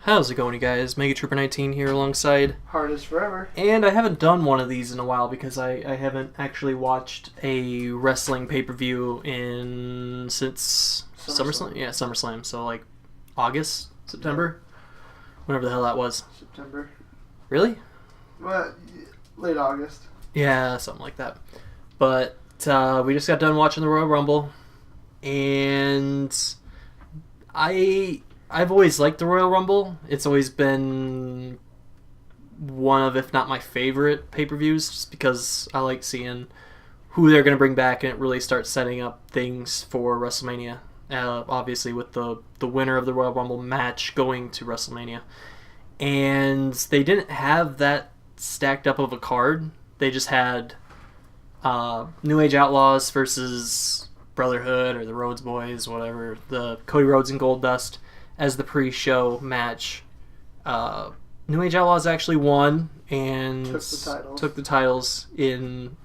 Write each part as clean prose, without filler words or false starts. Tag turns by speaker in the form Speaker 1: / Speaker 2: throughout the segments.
Speaker 1: How's it going, you guys? Mega Trooper 19 here alongside.
Speaker 2: HeartIsForever.
Speaker 1: And I haven't done one of these in a while because I haven't actually watched a wrestling pay-per-view since SummerSlam? Yeah, SummerSlam. So like August, September? Whenever the hell that was.
Speaker 2: September.
Speaker 1: Really?
Speaker 2: Well, late August.
Speaker 1: Yeah, something like that. But we just got done watching the Royal Rumble. And I've always liked the Royal Rumble. It's always been one of, if not my favorite pay-per-views, just because I like seeing who they're going to bring back, and it really starts setting up things for WrestleMania. Obviously, with the winner of the Royal Rumble match going to WrestleMania. And they didn't have that stacked up of a card. They just had New Age Outlaws versus Brotherhood or the Rhodes Boys, whatever. The Cody Rhodes and Goldust as the pre-show match. New Age Outlaws actually won and took the titles in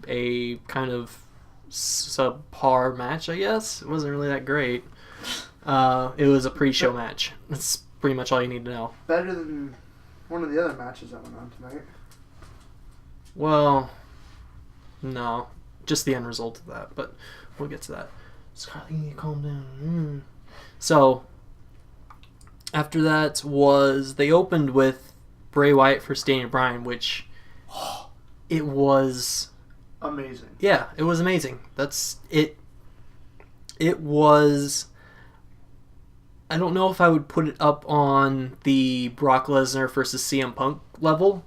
Speaker 1: a kind of subpar match, I guess. It wasn't really that great. It was a pre-show match. That's pretty much all you need to know.
Speaker 2: Better than one of the other matches that went on tonight.
Speaker 1: Well, no. Just the end result of that, but we'll get to that. Scarlett, you need to calm down. So, after that they opened with Bray Wyatt versus Daniel Bryan, which it was
Speaker 2: amazing.
Speaker 1: Yeah, it was amazing. That's it. It was. I don't know if I would put it up on the Brock Lesnar versus CM Punk level,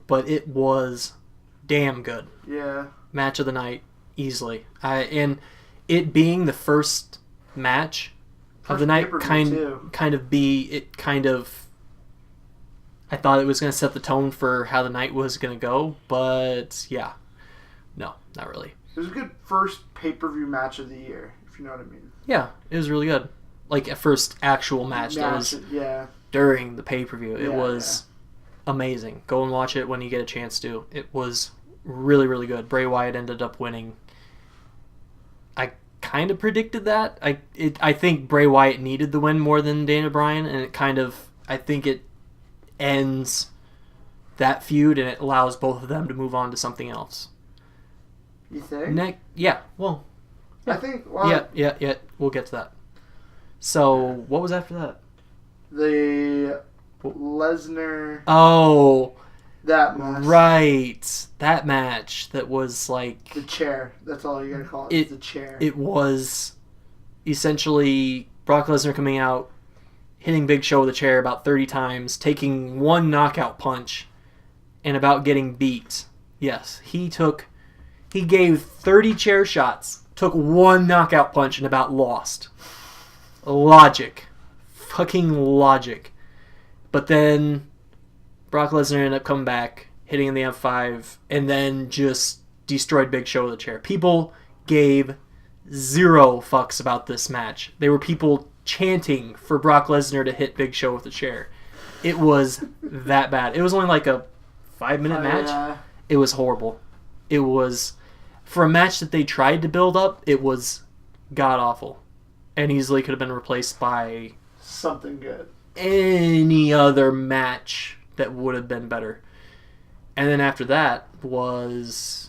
Speaker 1: but it was damn good.
Speaker 2: Yeah.
Speaker 1: Match of the night, easily. And it being the first match of the night, I thought it was going to set the tone for how the night was going to go, but yeah. No, not really.
Speaker 2: It was a good first pay-per-view match of the year, if you know what I mean.
Speaker 1: Yeah, it was really good. Like a first actual match that was during the pay-per-view. It was amazing. Go and watch it when you get a chance to. It was really, really good. Bray Wyatt ended up winning. I kind of predicted that. I think Bray Wyatt needed the win more than Daniel Bryan, and I think it ends that feud, and it allows both of them to move on to something else.
Speaker 2: You think?
Speaker 1: Yeah. Well. Yeah.
Speaker 2: I think. Well,
Speaker 1: yeah. We'll get to that. So, what was after that?
Speaker 2: The Lesnar.
Speaker 1: Oh.
Speaker 2: That match.
Speaker 1: Right. That match that was like...
Speaker 2: The chair. That's all you gotta call it. The chair.
Speaker 1: It was essentially Brock Lesnar coming out, hitting Big Show with a chair about 30 times, taking one knockout punch, and about getting beat. Yes, he gave 30 chair shots, took one knockout punch, and about lost. Logic. Fucking logic. But then Brock Lesnar ended up coming back, hitting in the F5, and then just destroyed Big Show with a chair. People gave zero fucks about this match. There were people chanting for Brock Lesnar to hit Big Show with a chair. It was that bad. It was only like a 5-minute match.
Speaker 2: Yeah.
Speaker 1: It was horrible. It was, for a match that they tried to build up, it was god-awful. And easily could have been replaced by
Speaker 2: something good.
Speaker 1: Any other match that would have been better. And then after that was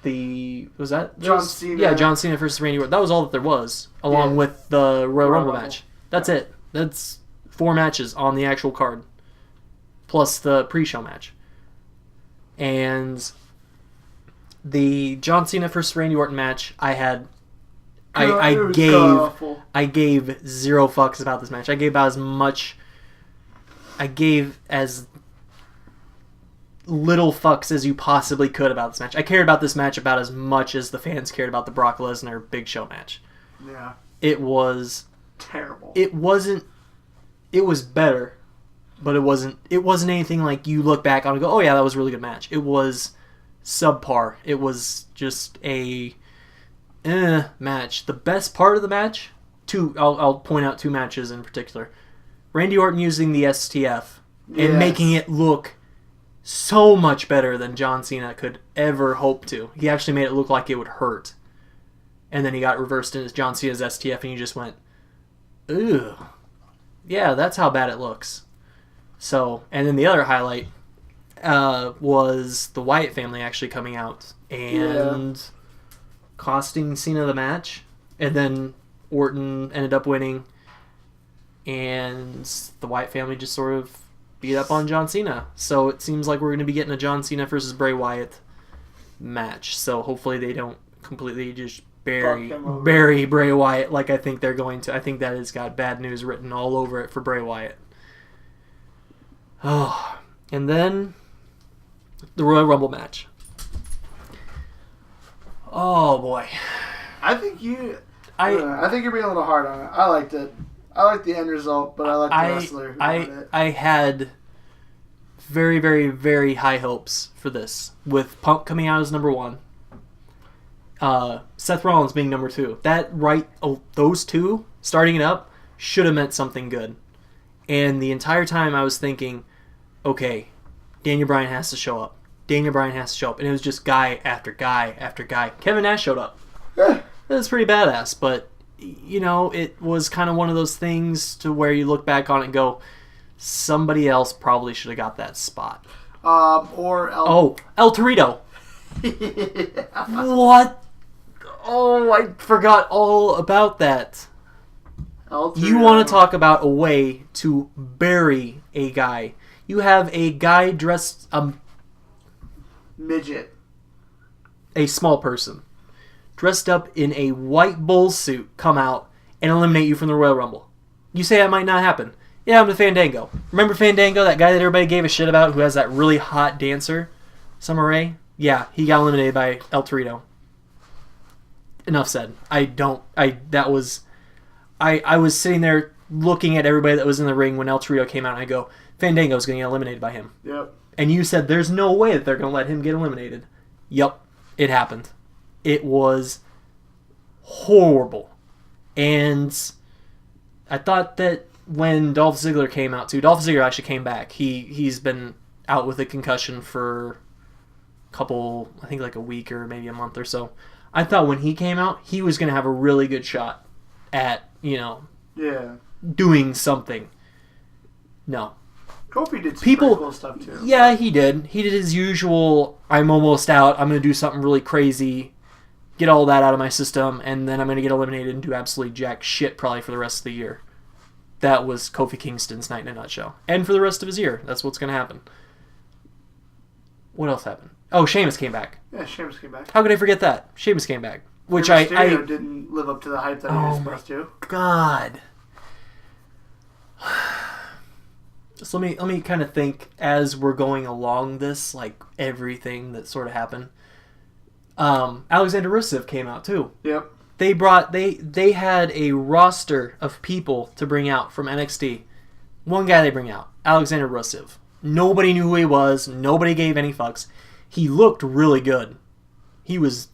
Speaker 2: John Cena.
Speaker 1: Yeah, John Cena versus Randy Orton. That was all that there was, along with the Royal Rumble match. That's it. That's 4 matches on the actual card, plus the pre-show match. And the John Cena versus Randy Orton match, I gave zero fucks about this match. I gave as little fucks as you possibly could about this match. I cared about this match about as much as the fans cared about the Brock Lesnar Big Show match.
Speaker 2: Yeah.
Speaker 1: It was
Speaker 2: terrible.
Speaker 1: It was better, but it wasn't anything like you look back on and go, oh yeah, that was a really good match. It was subpar. It was just a match. The best part of the match, I'll point out 2 matches in particular. Randy Orton using the STF and making it look so much better than John Cena could ever hope to. He actually made it look like it would hurt. And then he got reversed into John Cena's STF and you just went, Ew. Yeah, that's how bad it looks. So, and then the other highlight was the Wyatt family actually coming out and costing Cena the match. And then Orton ended up winning. And the Wyatt family just sort of beat up on John Cena. So it seems like we're going to be getting a John Cena versus Bray Wyatt match. So hopefully they don't completely just bury Bray Wyatt like I think they're going to. I think that has got bad news written all over it for Bray Wyatt. Oh, and then the Royal Rumble match. Oh boy,
Speaker 2: I think you're being a little hard on it. I liked it. I liked the end result, but I liked the wrestler who won it.
Speaker 1: I had very, very, very high hopes for this, with Punk coming out as number 1. Seth Rollins being number 2. Those two starting it up should have meant something good. And the entire time I was thinking, okay, Daniel Bryan has to show up. And it was just guy after guy after guy. Kevin Nash showed up.
Speaker 2: Yeah.
Speaker 1: It was pretty badass, but it was kind of one of those things to where you look back on it and go, somebody else probably should have got that spot. El Torito. What? Oh, I forgot all about that. You want to talk about a way to bury a guy. You have a guy dressed...
Speaker 2: midget.
Speaker 1: A small person. Dressed up in a white bull suit come out and eliminate you from the Royal Rumble. You say that might not happen. Yeah, I'm the Fandango. Remember Fandango, that guy that everybody gave a shit about who has that really hot dancer? Summer Rae? Yeah, he got eliminated by El Torito. Enough said. I was sitting there looking at everybody that was in the ring when El Torito came out and I go, Fandango's going to get eliminated by him.
Speaker 2: Yep.
Speaker 1: And you said there's no way that they're going to let him get eliminated. Yep, it happened. It was horrible. And I thought that when Dolph Ziggler came out too, Dolph Ziggler actually came back. He's been out with a concussion for I think like a week or maybe a month or so. I thought when he came out, he was going to have a really good shot at, doing something. No.
Speaker 2: Kofi did some pretty cool stuff too.
Speaker 1: Yeah, he did. He did his usual, I'm almost out, I'm going to do something really crazy, get all that out of my system, and then I'm going to get eliminated and do absolutely jack shit probably for the rest of the year. That was Kofi Kingston's night in a nutshell. And for the rest of his year, that's what's going to happen. What else happened? Oh, Sheamus came back.
Speaker 2: Yeah, Sheamus came back.
Speaker 1: How could I forget that? Sheamus came back. Which
Speaker 2: Mysterio didn't live up to the hype that he was supposed to.
Speaker 1: God. So let me kind of think as we're going along this, like everything that sort of happened. Alexander Rusev came out too.
Speaker 2: Yep.
Speaker 1: They had a roster of people to bring out from NXT. One guy they bring out, Alexander Rusev. Nobody knew who he was. Nobody gave any fucks. He looked really good. He's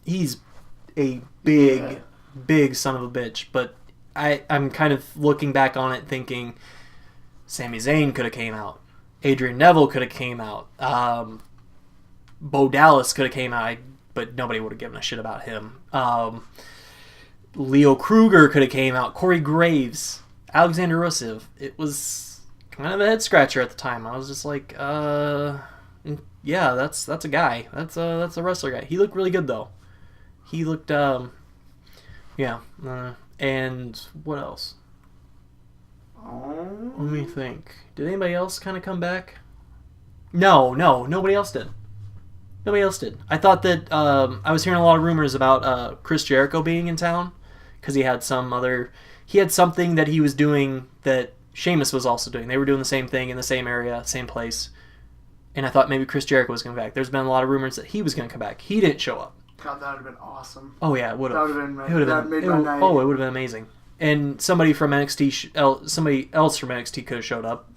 Speaker 1: a big son of a bitch. But I'm kind of looking back on it thinking Sami Zayn could have came out. Adrian Neville could have came out. Bo Dallas could have came out, but nobody would have given a shit about him. Leo Kruger could have came out. Corey Graves. Alexander Rusev. It was kind of a head scratcher at the time. I was just like, yeah, that's a guy. That's a wrestler guy. He looked really good though. He looked, yeah. And what else? Let me think. Did anybody else kind of come back? No, nobody else did. Nobody else did. I thought that I was hearing a lot of rumors about Chris Jericho being in town because he had something that he was doing that Sheamus was also doing. They were doing the same thing in the same area, same place. And I thought maybe Chris Jericho was coming back. There's been a lot of rumors that he was going to come back. He didn't show up.
Speaker 2: God, that would have been awesome.
Speaker 1: Oh yeah, it would have.
Speaker 2: That would have made my night.
Speaker 1: Oh, it would have been amazing. And somebody from NXT, somebody else from NXT could have showed up.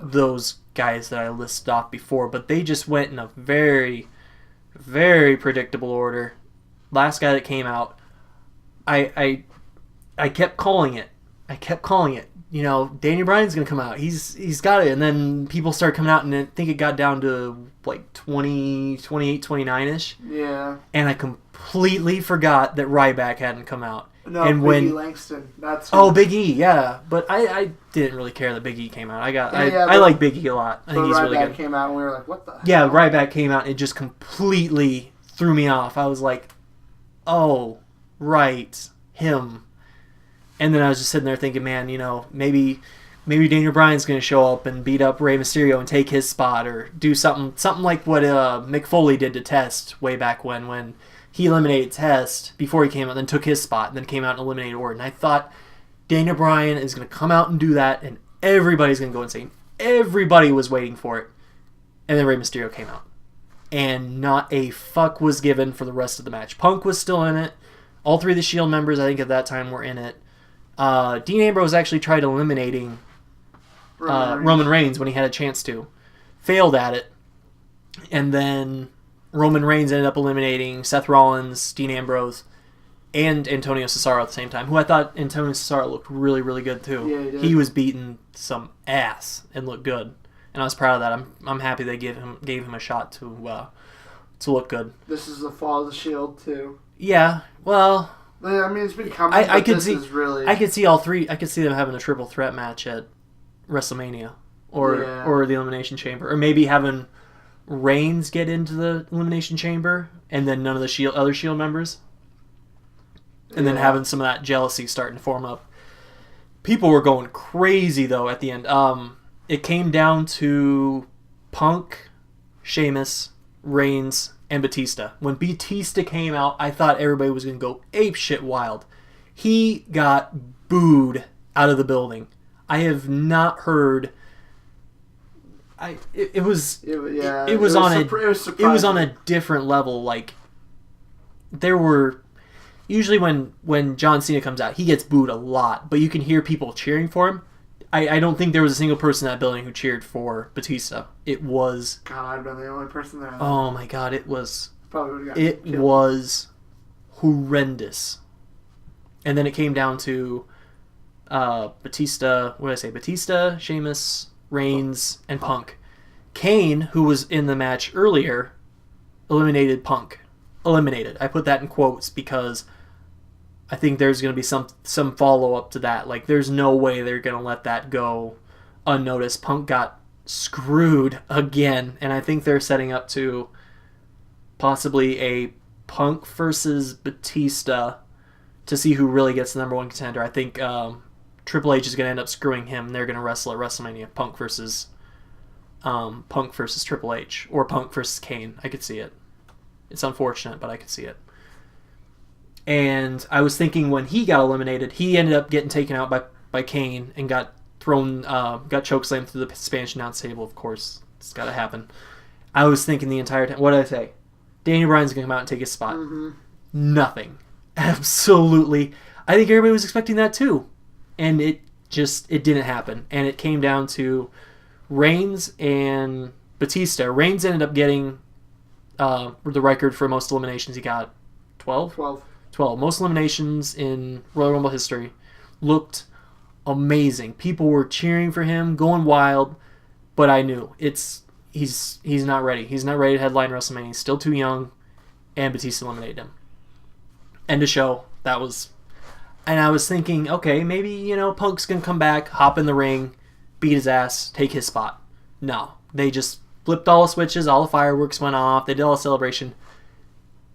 Speaker 1: Those guys that I listed off before, but they just went in a very, very predictable order. Last guy that came out, I kept calling it. You know, Daniel Bryan's gonna come out. He's got it. And then people started coming out, and I think it got down to like 28, 29-ish.
Speaker 2: Yeah.
Speaker 1: And I completely forgot that Ryback hadn't come out.
Speaker 2: No,
Speaker 1: and
Speaker 2: Big E Langston. That's
Speaker 1: Big E, yeah. But I didn't really care that Big E came out. I like Big E a lot. I think he's really good.
Speaker 2: came out and we were like, what the hell?
Speaker 1: Yeah, Ryback came out and it just completely threw me off. I was like, oh, right, him. And then I was just sitting there thinking, man, maybe Daniel Bryan's going to show up and beat up Rey Mysterio and take his spot, or do something like what Mick Foley did to Test way back when he eliminated Test before he came out, then took his spot, and then came out and eliminated Orton. I thought Daniel Bryan is going to come out and do that, and everybody's going to go insane. Everybody was waiting for it. And then Rey Mysterio came out. And not a fuck was given for the rest of the match. Punk was still in it. All three of the Shield members, I think at that time, were in it. Dean Ambrose actually tried eliminating Roman Reigns when he had a chance to. Failed at it. And then Roman Reigns ended up eliminating Seth Rollins, Dean Ambrose, and Antonio Cesaro at the same time, who I thought Antonio Cesaro looked really, really good too.
Speaker 2: Yeah, he did.
Speaker 1: He was beating some ass and looked good. And I was proud of that. I'm happy they gave him a shot to look good.
Speaker 2: This is the fall of the Shield too.
Speaker 1: Yeah, well,
Speaker 2: I mean, it's been coming. I could
Speaker 1: see all three. I could see them having a triple threat match at WrestleMania or the Elimination Chamber, or maybe having Reigns get into the Elimination Chamber and then none of the other Shield members, and then having some of that jealousy starting to form up. People were going crazy though at the end. It came down to Punk, Sheamus, Reigns, and Batista. When Batista came out, I thought everybody was going to go apeshit wild. He got booed out of the building. I have not heard. It was on a different level. Like, there were usually when John Cena comes out, he gets booed a lot, but you can hear people cheering for him. I don't think there was a single person in that building who cheered for Batista. It was...
Speaker 2: God, I've been the only person there.
Speaker 1: Oh my God, it was...
Speaker 2: It
Speaker 1: was horrendous. And then it came down to Batista... What did I say? Batista, Sheamus, Reigns, and Punk. Kane, who was in the match earlier, eliminated Punk. Eliminated. I put that in quotes because... I think there's going to be some follow-up to that. Like, there's no way they're going to let that go unnoticed. Punk got screwed again, and I think they're setting up to possibly a Punk versus Batista to see who really gets the number one contender. I think Triple H is going to end up screwing him. They're going to wrestle at WrestleMania. Punk versus Triple H, or Punk versus Kane. I could see it. It's unfortunate, but I could see it. And I was thinking when he got eliminated, he ended up getting taken out by Kane and got chokeslammed through the Spanish announce table. Of course, it's got to happen. I was thinking the entire time, what did I say? Daniel Bryan's going to come out and take his spot.
Speaker 2: Mm-hmm.
Speaker 1: Nothing. Absolutely. I think everybody was expecting that too. And it didn't happen. And it came down to Reigns and Batista. Reigns ended up getting the record for most eliminations. He got 12? 12. Most eliminations in Royal Rumble history. Looked amazing. People were cheering for him, going wild, but I knew he's not ready. He's not ready to headline WrestleMania. He's still too young, and Batista eliminated him. End of show. That was... And I was thinking, okay, maybe, Punk's going to come back, hop in the ring, beat his ass, take his spot. No. They just flipped all the switches, all the fireworks went off, they did all the celebration,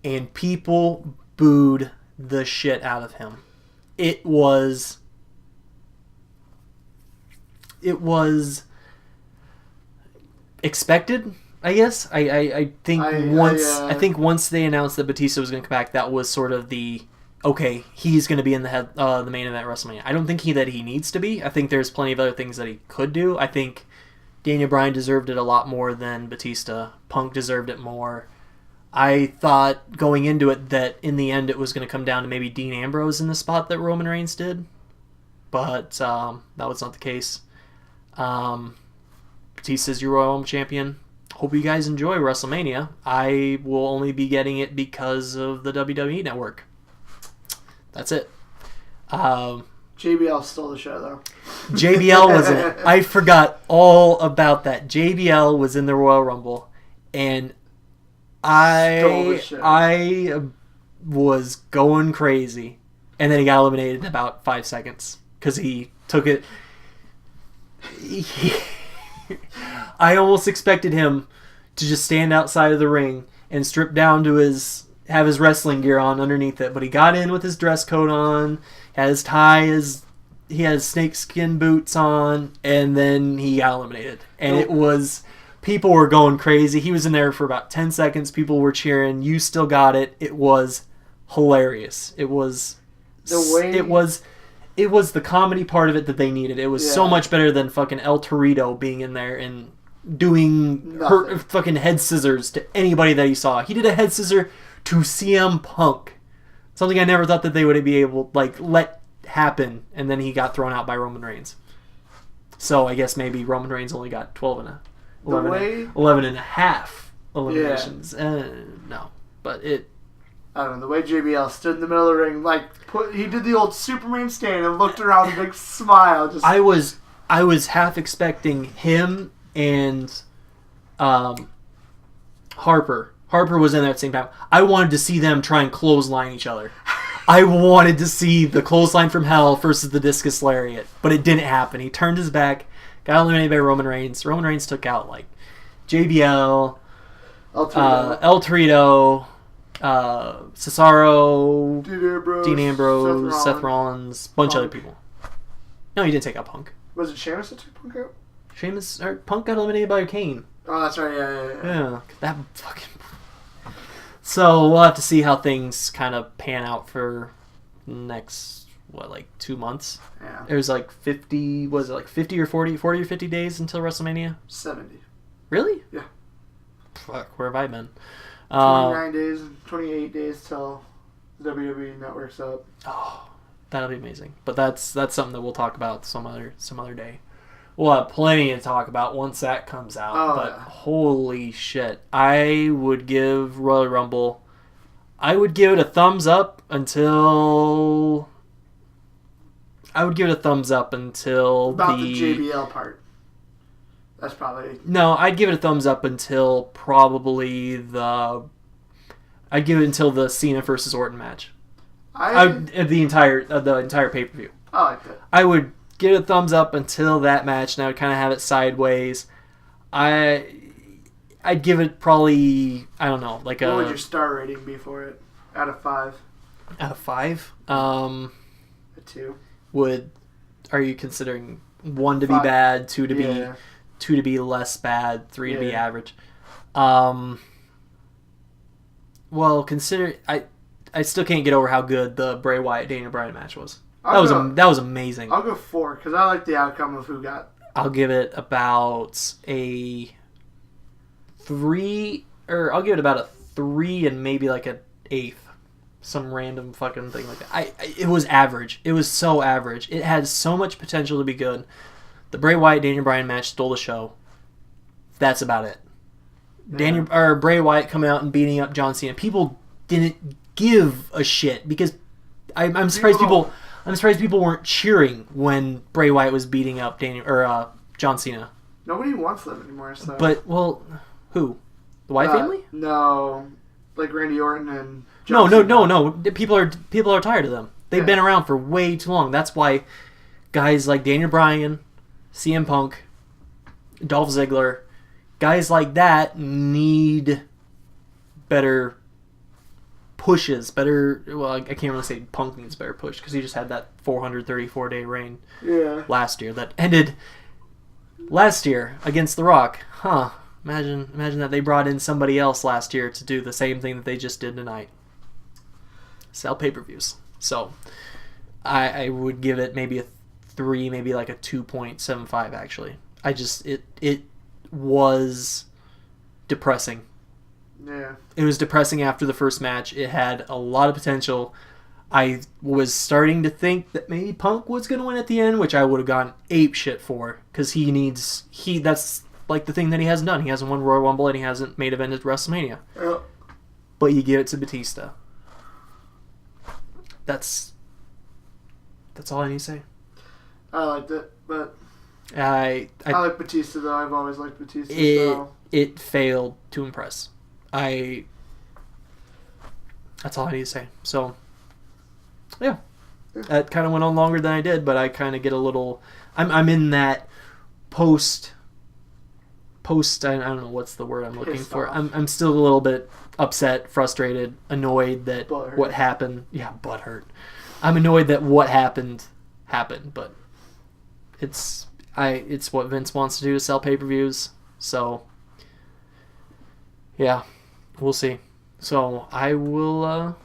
Speaker 1: and people booed the shit out of him. It was expected, I guess. I think once they announced that Batista was going to come back, that was sort of the okay, he's going to be in the main event at WrestleMania. I don't think that he needs to be. I think there's plenty of other things that he could do. I think Daniel Bryan deserved it a lot more than Batista. Punk deserved it more. I thought going into it that in the end it was going to come down to maybe Dean Ambrose in the spot that Roman Reigns did. But that was not the case. Batista's your Royal Rumble champion. Hope you guys enjoy WrestleMania. I will only be getting it because of the WWE Network. That's it.
Speaker 2: JBL stole the show, though.
Speaker 1: JBL was in it. I forgot all about that. JBL was in the Royal Rumble, and I was going crazy. and then he got eliminated in about 5 seconds because he took it. I almost expected him to just stand outside of the ring and strip down to have his wrestling gear on underneath it, but he got in with his dress coat on, had his tie, he had snakeskin boots on, and then he got eliminated. And it was, people were going crazy. He was in there for about 10 seconds. People were cheering. You still got it. It was hilarious. It was the comedy part of it that they needed. It was so much better than fucking El Torito being in there and doing fucking head scissors to anybody that he saw. He did a head scissor to CM Punk. Something I never thought that they would be able let happen, and then he got thrown out by Roman Reigns. So I guess maybe Roman Reigns only got 11 and a half eliminations. No. But it...
Speaker 2: I don't know, the way JBL stood in the middle of the ring, he did the old Superman stand and looked around with a big smile.
Speaker 1: I was half expecting him and Harper. Harper was in there at the same time. I wanted to see them try and clothesline each other. I wanted to see the clothesline from hell versus the discus lariat, but it didn't happen. He turned his back, got eliminated by Roman Reigns. Roman Reigns took out JBL, El Torito, Cesaro, Dean Ambrose, Seth Rollins, bunch of other people. No, he didn't take out Punk.
Speaker 2: Was it Sheamus that took Punk out?
Speaker 1: Punk got eliminated by Kane.
Speaker 2: Oh, that's right. Yeah.
Speaker 1: That fucking. So we'll have to see how things kind of pan out for next 2 months.
Speaker 2: Yeah.
Speaker 1: There's 50. Was it 50 or 40 or 50 days until WrestleMania?
Speaker 2: 70.
Speaker 1: Really?
Speaker 2: Yeah.
Speaker 1: Fuck, where have I been?
Speaker 2: 29 days, 28 days till the WWE Network's up.
Speaker 1: Oh, that'll be amazing. But that's something that we'll talk about some other day. We'll have plenty to talk about once that comes out. Holy shit. I would give Royal Rumble... I would give it a thumbs up until...
Speaker 2: About the JBL part. That's probably...
Speaker 1: No, I'd give it a thumbs up until probably the... I'd give it until the Cena versus Orton match. The entire pay-per-view.
Speaker 2: I like that.
Speaker 1: I would give it a thumbs up until that match, and I would kind of have it sideways. I'd give it probably, I don't know,
Speaker 2: what would your star rating be for it? Out of 5?
Speaker 1: Out of 5?
Speaker 2: A 2.
Speaker 1: Are you considering 1 to be bad, 2 to be 2 to be less bad, 3 to be average? Well, consider I still can't get over how good the Bray Wyatt Daniel Bryan match was. That was amazing.
Speaker 2: I'll go 4 because I like the outcome of who got.
Speaker 1: I'll give it about a 3, or I'll give it about a 3 and maybe an 8th, some random fucking thing like that. It was average. It was so average. It had so much potential to be good. The Bray Wyatt Daniel Bryan match stole the show. That's about it. Yeah. Bray Wyatt coming out and beating up John Cena. People didn't give a shit because I'm surprised people weren't cheering when Bray Wyatt was beating up John Cena.
Speaker 2: Nobody wants them anymore. So.
Speaker 1: But who? The Wyatt family?
Speaker 2: No, Randy Orton and.
Speaker 1: John Cena. No. People are tired of them. They've been around for way too long. That's why guys like Daniel Bryan, CM Punk, Dolph Ziggler, guys like that need better pushes. I can't really say Punk needs a better push because he just had that 434-day reign last year that ended last year against The Rock. Huh. Imagine that they brought in somebody else last year to do the same thing that they just did tonight. Sell pay-per-views. So I would give it maybe a 3, maybe a 2.75 actually. It was depressing.
Speaker 2: Yeah.
Speaker 1: It was depressing after the first match. It had a lot of potential. I was starting to think that maybe Punk was going to win at the end, which I would have gone ape shit for because that's the thing that he hasn't done. He hasn't won Royal Rumble and he hasn't main evented WrestleMania.
Speaker 2: Yep.
Speaker 1: But you give it to Batista. That's all I need to say.
Speaker 2: I liked it, but
Speaker 1: I
Speaker 2: like Batista though. I've always liked Batista.
Speaker 1: It failed to impress. That's all I need to say. So, yeah. That kind of went on longer than I did, but I kind of get a little. I'm in that post. I don't know what's the word I'm looking for. I'm still a little bit upset, frustrated, annoyed that what happened. Yeah, butthurt. I'm annoyed that what happened, but it's what Vince wants to do, is sell pay-per-views. So yeah, we'll see. So I will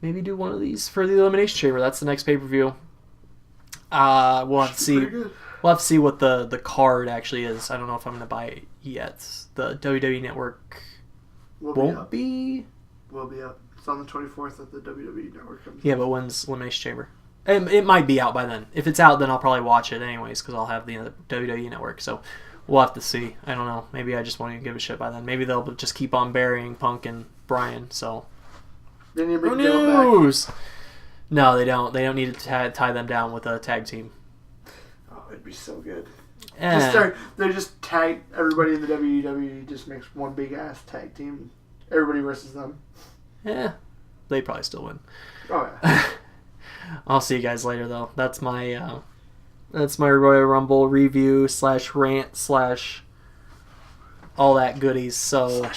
Speaker 1: maybe do one of these for the Elimination Chamber. That's the next pay-per-view. We'll have to see. We'll have to see what the card actually is. I don't know if I'm going to buy it yet. The WWE Network won't be.
Speaker 2: Will be up. It's on the 24th that the WWE Network comes.
Speaker 1: Yeah, but when's Elimination Chamber? It might be out by then. If it's out, then I'll probably watch it anyways because I'll have the WWE Network. So we'll have to see. I don't know. Maybe I just won't even give a shit by then. Maybe they'll just keep on burying Punk and Bryan. So
Speaker 2: then you bring back.
Speaker 1: No, they don't. They don't need to tie them down with a tag team.
Speaker 2: Oh, it'd be so good. They just tag everybody in the WWE. Just makes one big ass tag team. Everybody versus them.
Speaker 1: Yeah, they'd probably still win.
Speaker 2: Oh yeah.
Speaker 1: I'll see you guys later though. That's my Royal Rumble review / rant / all that goodies. So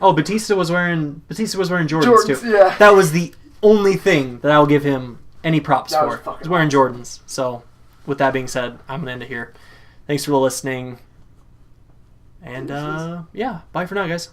Speaker 1: Batista was wearing Jordans too.
Speaker 2: Yeah.
Speaker 1: That was the only thing that I'll give him any props for. He's wearing Jordans. So with that being said, I'm gonna end it here. Thanks for listening. And yeah, bye for now, guys.